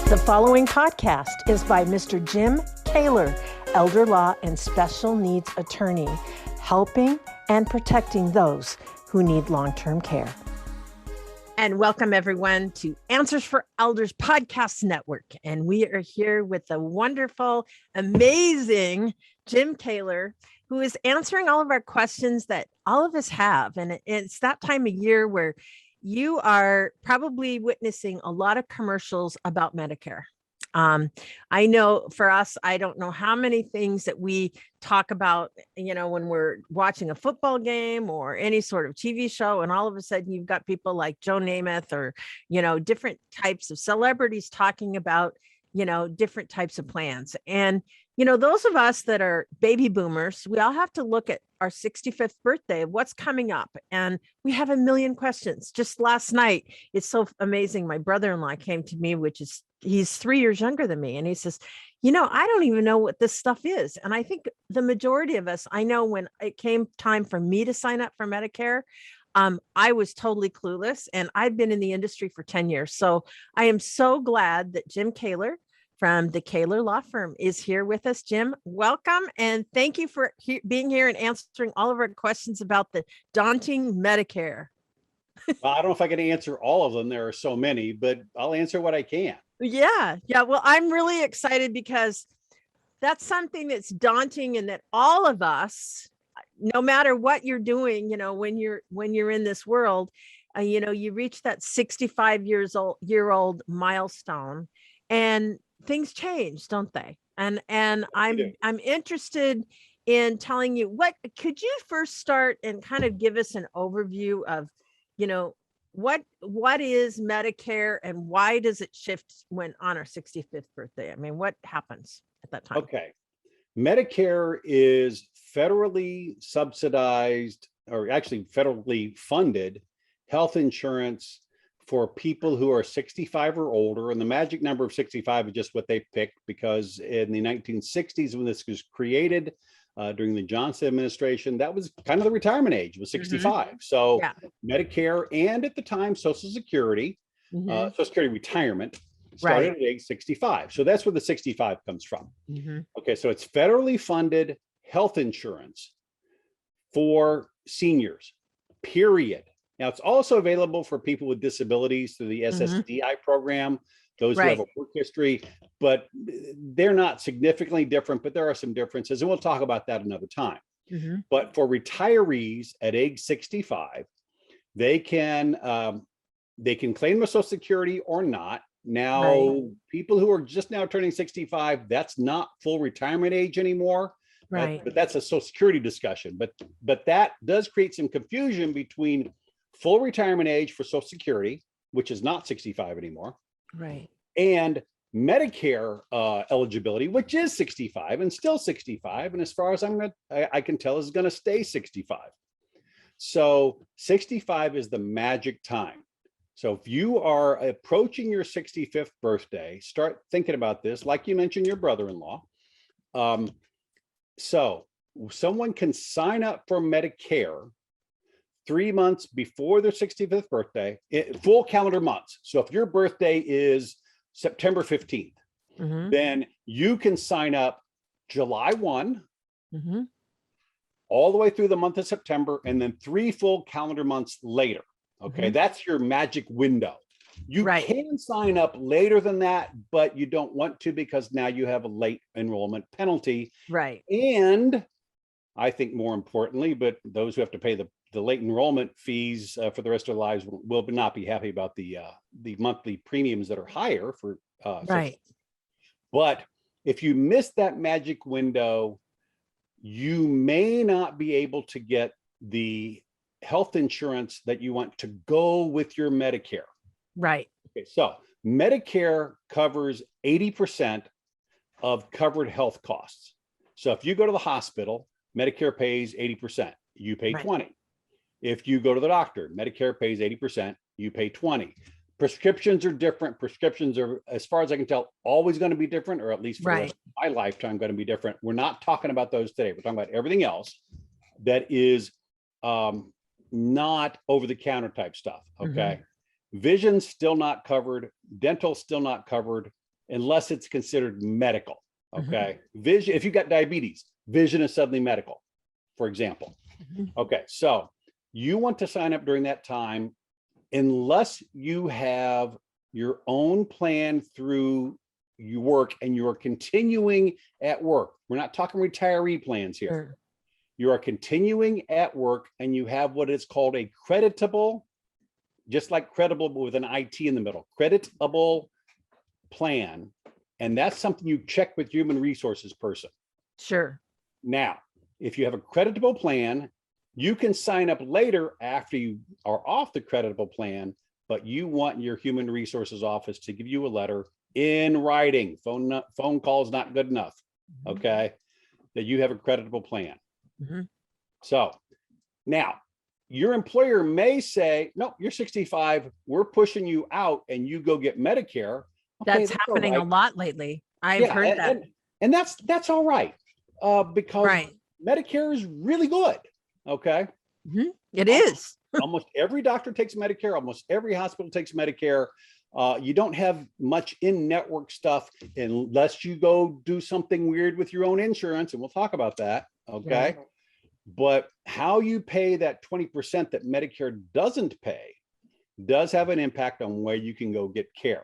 The following podcast is by Mr. Jim Koewler, elder law and special needs attorney, helping and protecting those who need long-term care. And welcome everyone to Answers for Elders Podcast Network. And we are here with the wonderful, amazing Jim Koewler, who is answering all of our questions that all of us have. And it's that time of year where you are probably witnessing a lot of commercials about Medicare. I know for us, I don't know how many things that we talk about, when we're watching a football game or any sort of TV show, and all of a sudden you've got people like Joe Namath or, different types of celebrities talking about, different types of plans. And, those of us that are baby boomers, we all have to look at our 65th birthday of what's coming up. And we have a million questions. Just last night, it's so amazing. My brother-in-law came to me, he's 3 years younger than me. And he says, I don't even know what this stuff is. And I think the majority of us, I know when it came time for me to sign up for Medicare, I was totally clueless, and I've been in the industry for 10 years. So I am so glad that Jim Koewler from the Koewler Law Firm is here with us. Jim, welcome. And thank you for being here and answering all of our questions about the daunting Medicare. Well, I don't know if I can answer all of them. There are so many, but I'll answer what I can. Yeah. Well, I'm really excited because that's something that's daunting, and that all of us, no matter what you're doing, when you're in this world, you reach that 65-year-old milestone, and things change, don't they? And I'm interested in telling you, could you first start and kind of give us an overview of, what is Medicare and why does it shift when on our 65th birthday? I mean, what happens at that time? Okay. Medicare is federally subsidized, or actually federally funded health insurance for people who are 65 or older. And the magic number of 65 is just what they picked because in the 1960s, when this was created, during the Johnson administration, that was kind of the retirement age, was 65. Mm-hmm. So yeah. Medicare and at the time, Social Security, Social Security retirement started at age 65. So that's where the 65 comes from. Mm-hmm. Okay, so it's federally funded health insurance for seniors, period. Now, it's also available for people with disabilities through the SSDI program, those who have a work history, but they're not significantly different, but there are some differences, and we'll talk about that another time. Mm-hmm. But for retirees at age 65, they can claim the Social Security or not. Now, people who are just now turning 65, that's not full retirement age anymore. Right. But that's a Social Security discussion. But that does create some confusion between full retirement age for Social Security, which is not 65 anymore. Right. And Medicare eligibility, which is 65 and still 65. And as far as I can tell, is going to stay 65. So 65 is the magic time. So if you are approaching your 65th birthday, start thinking about this, like you mentioned, your brother-in-law. So someone can sign up for Medicare 3 months before their 65th birthday, full calendar months. So if your birthday is September 15th, then you can sign up July 1, all the way through the month of September, and then 3 full calendar months later. Okay, that's your magic window. You can sign up later than that, but you don't want to because now you have a late enrollment penalty. Right. And I think more importantly, but those who have to pay the late enrollment fees for the rest of their lives will not be happy about the monthly premiums that are higher for But if you miss that magic window, you may not be able to get the health insurance that you want to go with your Medicare. Right. Okay, so Medicare covers 80% of covered health costs. So if you go to the hospital, Medicare pays 80%, you pay 20. If you go to the doctor, Medicare pays 80%, you pay 20. Prescriptions are different. Prescriptions are, as far as I can tell, always going to be different, or at least for the rest of my lifetime going to be different. We're not talking about those today. We're talking about everything else that is not over-the-counter type stuff, okay? Vision's still not covered. Dental still not covered. unless it's considered medical. Okay. Vision, if you've got diabetes, vision is suddenly medical, for example. Okay. So you want to sign up during that time, unless you have your own plan through your work and you're continuing at work. We're not talking retiree plans here. Sure. You are continuing at work and you have what is called a creditable, just like credible, but with an IT in the middle, creditable plan. And that's something you check with human resources person. Sure. Now, if you have a creditable plan, you can sign up later after you are off the creditable plan, but you want your human resources office to give you a letter in writing. Phone call is not good enough. Okay. That you have a creditable plan. So now your employer may say, no, you're 65. We're pushing you out and you go get Medicare. Okay, That's happening a lot lately. I've heard that. And that's all right. Because Medicare is really good. Okay. It is. Almost every doctor takes Medicare. Almost every hospital takes Medicare. You don't have much in-network stuff unless you go do something weird with your own insurance. And we'll talk about that. Okay. Yeah. But how you pay that 20% that Medicare doesn't pay does have an impact on where you can go get care.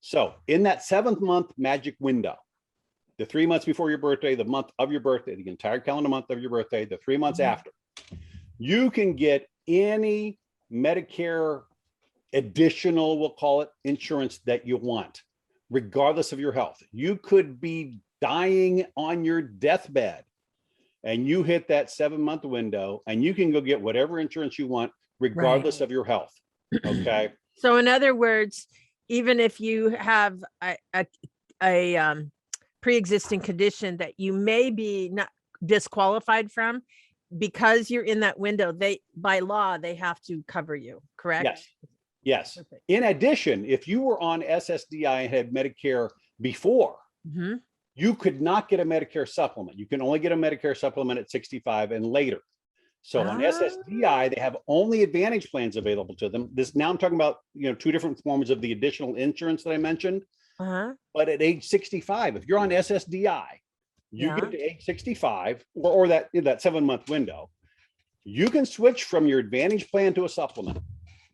So in that 7th month magic window, the 3 months before your birthday, the month of your birthday, the entire calendar month of your birthday, the 3 months after, you can get any Medicare additional, we'll call it, insurance that you want, regardless of your health. You could be dying on your deathbed and you hit that 7-month window and you can go get whatever insurance you want, regardless of your health. Okay. So in other words, even if you have a pre-existing condition that you may be not disqualified from, because you're in that window, by law, they have to cover you, correct? Yes. Yes. Perfect. In addition, if you were on SSDI and had Medicare before, you could not get a Medicare supplement. You can only get a Medicare supplement at 65 and later. So on SSDI, they have only Advantage plans available to them. Now I'm talking about, 2 different forms of the additional insurance that I mentioned. But at age 65, if you're on SSDI, you get to age 65 or that 7-month window, you can switch from your Advantage plan to a supplement.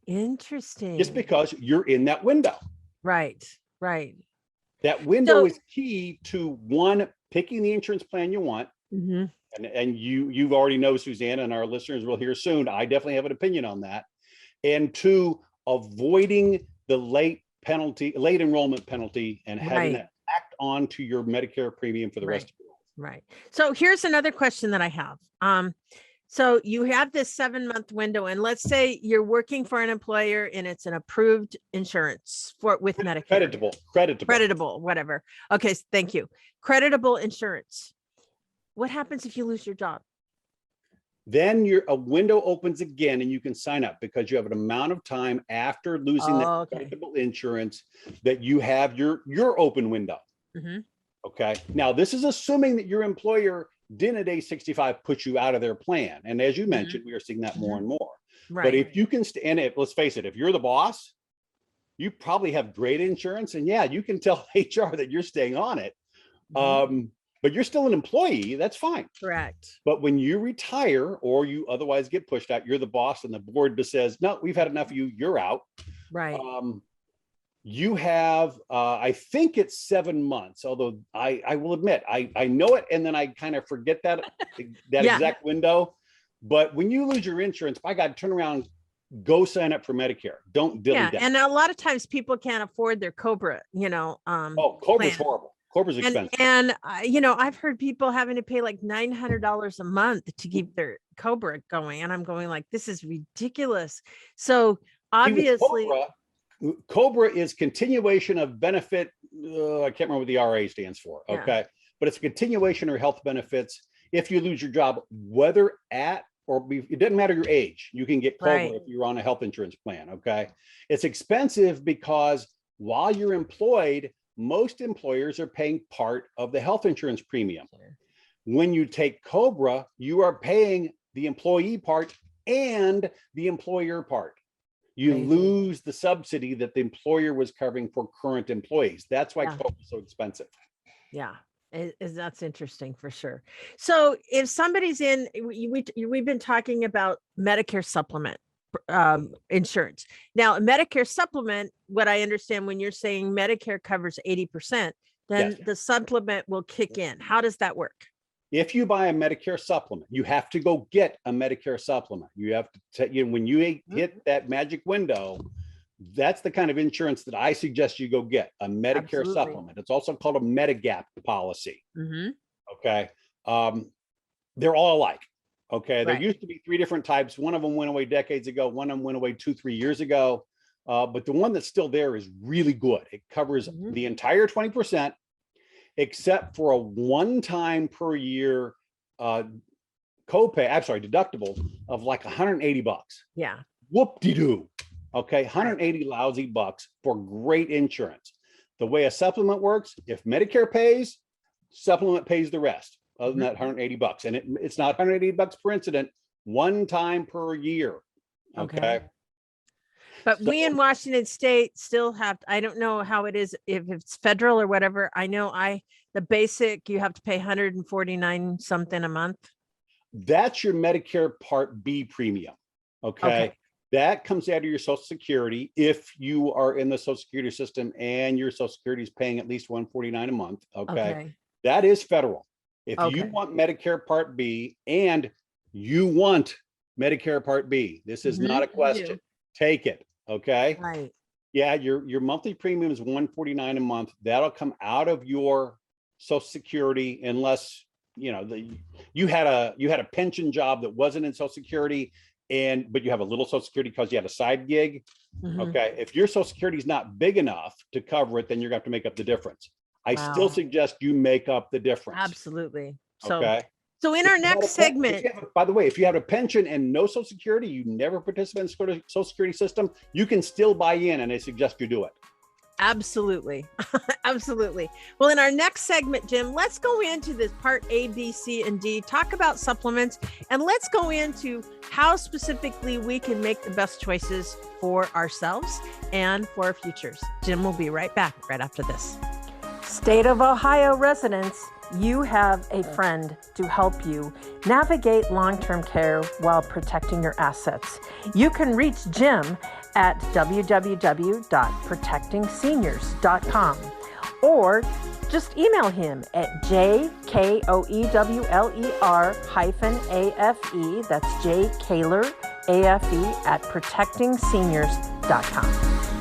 Interesting. Just because you're in that window. Right. That window is key to, one, picking the insurance plan you want. And you've already know, Susanna, and our listeners will hear soon, I definitely have an opinion on that. And 2, avoiding the late enrollment penalty and having that act on to your Medicare premium for the rest of your life. Right. So here's another question that I have. So you have this 7-month window, and let's say you're working for an employer and it's an approved insurance with Medicare. Creditable, whatever. Okay. Thank you. Creditable insurance. What happens if you lose your job? Then a window opens again and you can sign up, because you have an amount of time after losing that creditable insurance that you have your open window. Okay. Now, this is assuming that your employer didn't at age 65 put you out of their plan. And as you mentioned, we are seeing that more and more. But if you can let's face it, if you're the boss, you probably have great insurance, and you can tell HR that you're staying on it. But you're still an employee, that's fine. Correct. But when you retire or you otherwise get pushed out, you're the boss and the board just says, no, we've had enough of you, you're out. Right. You have, I think it's 7 months, although I will admit, I know it and then I kind of forget that exact window. But when you lose your insurance, by God, turn around, go sign up for Medicare. Don't dilly-dally. And a lot of times people can't afford their Cobra, Cobra's horrible. Cobra's expensive. And I've heard people having to pay like $900 a month to keep their Cobra going. And I'm going like, this is ridiculous. So obviously Cobra is continuation of benefit. I can't remember what the RA stands for. Okay. But it's a continuation of health benefits. If you lose your job, whether it doesn't matter your age, you can get Cobra if you're on a health insurance plan. Okay. It's expensive because while you're employed, most employers are paying part of the health insurance premium. When you take Cobra, you are paying the employee part and the employer part. You Crazy. lose the subsidy that the employer was covering for current employees. That's why Yeah. COVID is so expensive. Yeah, that's interesting for sure. So if somebody's in, we've been talking about Medicare supplement insurance. Now, a Medicare supplement, what I understand when you're saying Medicare covers 80%, then Yes. the supplement will kick in. How does that work? If you buy a Medicare supplement, you have to go get a Medicare supplement. You have to, when you hit that magic window, that's the kind of insurance that I suggest you go get, a Medicare Absolutely. supplement. It's also called a Medigap policy. Mm-hmm. Okay. They're all alike. Okay. There Right. used to be 3 different types. One of them went away decades ago. One of them went away 2-3 years ago. But the one that's still there is really good. It covers the entire 20%, except for a one-time per year deductible of like $180. Yeah. Whoop-de-doo. Okay, 180 lousy bucks for great insurance. The way a supplement works, if Medicare pays, supplement pays the rest, other than that $180. And it's not $180 per incident, one time per year. Okay. But we in Washington State still have, I don't know how it is, if it's federal or whatever. I know the basic, you have to pay 149 something a month. That's your Medicare Part B premium. Okay. That comes out of your Social Security if you are in the Social Security system and your Social Security is paying at least $149 a month. Okay. That is federal. If you want Medicare Part B and you want Medicare Part B, this is not a question. Take it. Okay. Right. Yeah, your monthly premium is $149 a month. That'll come out of your Social Security unless you had a pension job that wasn't in Social Security, but you have a little Social Security because you had a side gig. Okay. If your Social Security is not big enough to cover it, then you're going to have to make up the difference. I still suggest you make up the difference. Absolutely. So in our next segment, by the way, if you have a pension and no Social Security, you never participate in the Social Security system, you can still buy in, and I suggest you do it. Absolutely. Absolutely. Well, in our next segment, Jim, let's go into this part A, B, C, and D, talk about supplements, and let's go into how specifically we can make the best choices for ourselves and for our futures. Jim will be right back right after this. State of Ohio residents, you have a friend to help you navigate long-term care while protecting your assets. You can reach Jim at www.protectingseniors.com or just email him at jkoewler-afe, that's jkoewler, afe at protectingseniors.com.